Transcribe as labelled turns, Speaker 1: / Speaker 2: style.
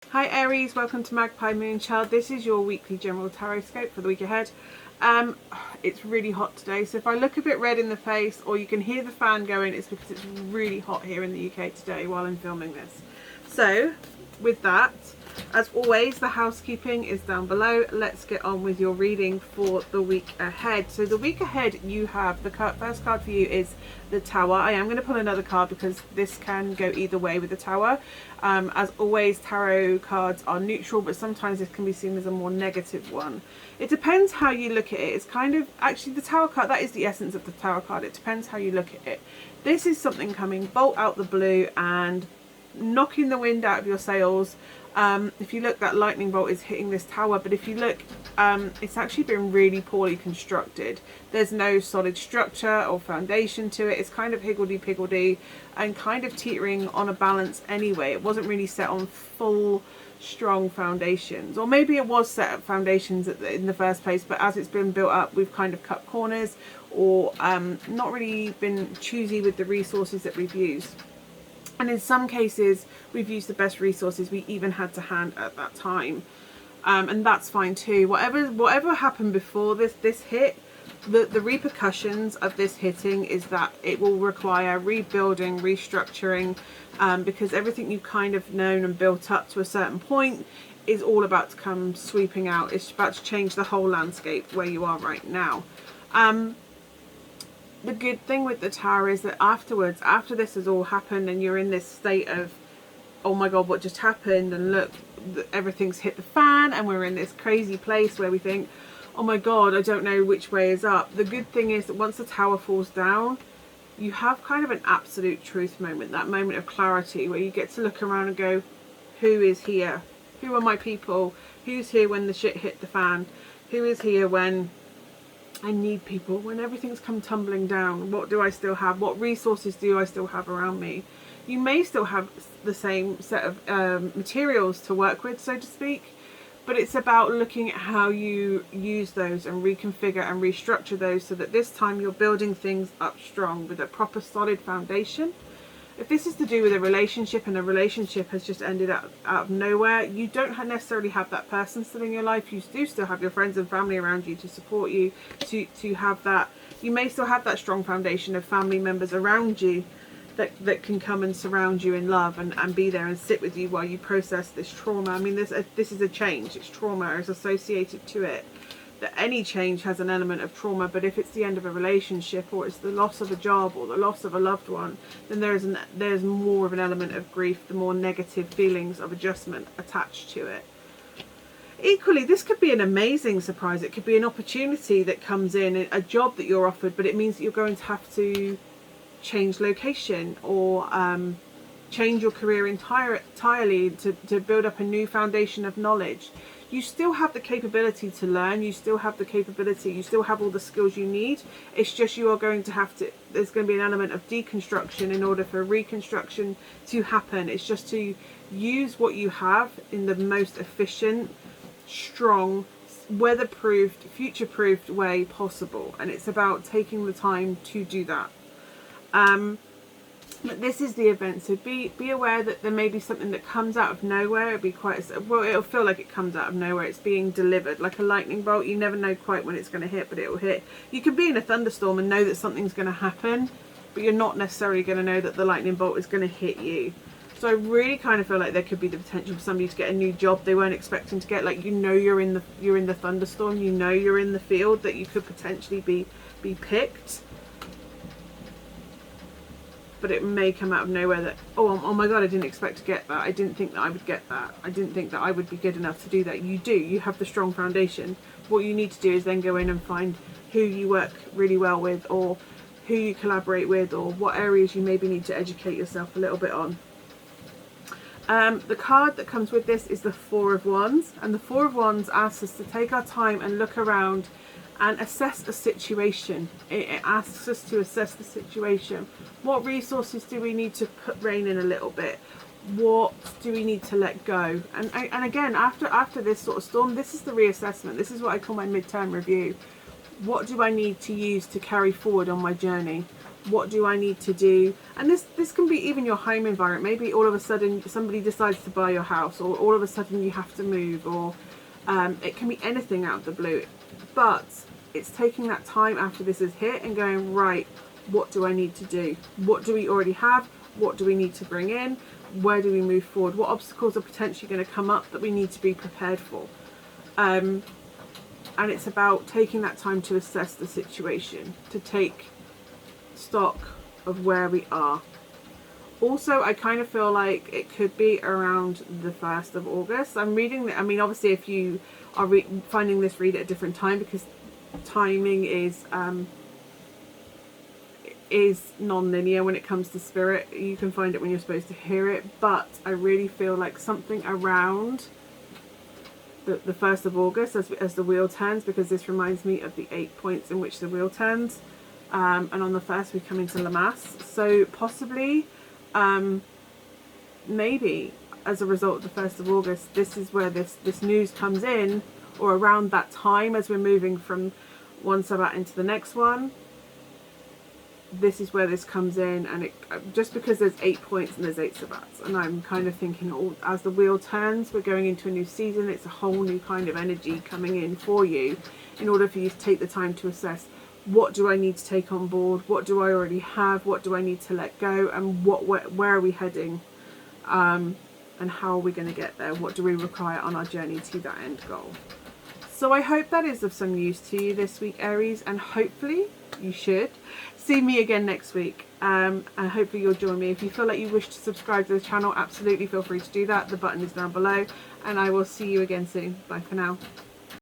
Speaker 1: Hi Aries, welcome to Magpie Moonchild. This is your weekly general Tarotscope for the week ahead. It's really hot today, so if I look a bit red in the face or you can hear the fan going, it's because it's really hot here in the UK today while I'm filming this. So with that, as always, the housekeeping is down below. Let's get on with your reading for the week ahead. So the week ahead, you have the first card for you is the Tower. I am going to pull another card because this can go either way with the Tower. As always, tarot cards are neutral, but sometimes this can be seen as a more negative one. It depends how you look at it. It's kind of, actually the Tower card, that is the essence of the Tower card. It depends how you look at it. This is something coming bolt out the blue and knocking the wind out of your sails. If you look, that lightning bolt is hitting this tower, but if you look, it's actually been really poorly constructed. There's no solid structure or foundation to it. It's kind of higgledy-piggledy and kind of teetering on a balance anyway. It wasn't really set on full strong foundations, or maybe it was set up foundations in the first place, but as it's been built up, we've kind of cut corners or not really been choosy with the resources that we've used. And in some cases, we've used the best resources we even had to hand at that time. And that's fine too. Whatever happened before this hit, the repercussions of this hitting is that it will require rebuilding, restructuring, because everything you've kind of known and built up to a certain point is all about to come sweeping out. It's about to change the whole landscape where you are right now. The good thing with the Tower is that afterwards, after this has all happened and you're in this state of, oh my god, what just happened, and look, everything's hit the fan and we're in this crazy place where we think, oh my god, I don't know which way is up. The good thing is that once the Tower falls down, you have kind of an absolute truth moment, that moment of clarity where you get to look around and go, who is here? Who are my people? Who's here when the shit hit the fan? Who is here when I need people, when everything's come tumbling down? What do I still have? What resources do I still have around me? You may still have the same set of materials to work with, so to speak, but it's about looking at how you use those and reconfigure and restructure those so that this time you're building things up strong with a proper solid foundation. If this is to do with a relationship and a relationship has just ended out of nowhere, you don't necessarily have that person still in your life. You do still have your friends and family around you to support you, to have that. You may still have that strong foundation of family members around you that can come and surround you in love and be there and sit with you while you process this trauma. I mean, this is a change. It's trauma is associated to it. That any change has an element of trauma, but if it's the end of a relationship or it's the loss of a job or the loss of a loved one, then there's more of an element of grief, the more negative feelings of adjustment attached to it. Equally, this could be an amazing surprise. It could be an opportunity that comes in, a job that you're offered, but it means that you're going to have to change location or change your career entirely to build up a new foundation of knowledge. You still have the capability to learn, you still have the capability, you still have all the skills you need. It's just you are going to have to, there's going to be an element of deconstruction in order for reconstruction to happen. It's just to use what you have in the most efficient, strong, weatherproofed, future-proofed way possible. And it's about taking the time to do that. But this is the event, so be aware that there may be something that comes out of nowhere. It'll be it'll feel like it comes out of nowhere. It's being delivered like a lightning bolt. You never know quite when it's going to hit, but it will hit. You can be in a thunderstorm and know that something's going to happen, but you're not necessarily going to know that the lightning bolt is going to hit you. So I really kind of feel like there could be the potential for somebody to get a new job they weren't expecting to get. Like, you know, you're in the thunderstorm. You know you're in the field that you could potentially be picked. But it may come out of nowhere that, oh my god, I didn't expect to get that. I didn't think that I would get that. I didn't think that I would be good enough to do that. You do. You have the strong foundation. What you need to do is then go in and find who you work really well with, or who you collaborate with, or what areas you maybe need to educate yourself a little bit on. The card that comes with this is the Four of Wands. And the Four of Wands asks us to take our time and look around and assess the situation. It asks us to assess the situation. What resources do we need to rein in a little bit? What do we need to let go? And again, after this sort of storm, this is the reassessment. This is what I call my midterm review. What do I need to use to carry forward on my journey? What do I need to do? And this can be even your home environment. Maybe all of a sudden somebody decides to buy your house, or all of a sudden you have to move, or it can be anything out of the blue. But it's taking that time after this is hit and going, right, what do I need to do? What do we already have? What do we need to bring in? Where do we move forward? What obstacles are potentially going to come up that we need to be prepared for? And it's about taking that time to assess the situation, to take stock of where we are. Also, I kind of feel like it could be around the 1st of August. I'm reading, I mean, obviously if you are finding this, read at a different time, because timing is non-linear when it comes to spirit. You can find it when you're supposed to hear it, but I really feel like something around the 1st of August as the wheel turns, because this reminds me of the 8 points in which the wheel turns, and on the 1st we come into Lamass. So possibly, maybe as a result of the 1st of August, this is where this news comes in, or around that time as we're moving from one Sabbath into the next one. This is where this comes in, and it just because there's 8 points and there's 8 Sabbats, and I'm kind of thinking, oh, as the wheel turns, we're going into a new season. It's a whole new kind of energy coming in for you, in order for you to take the time to assess, what do I need to take on board? What do I already have? What do I need to let go? And where are we heading? And how are we going to get there? What do we require on our journey to that end goal? So I hope that is of some use to you this week, Aries, and hopefully you should see me again next week, and hopefully you'll join me. If you feel like you wish to subscribe to the channel, absolutely feel free to do that. The button is down below, and I will see you again soon. Bye for now.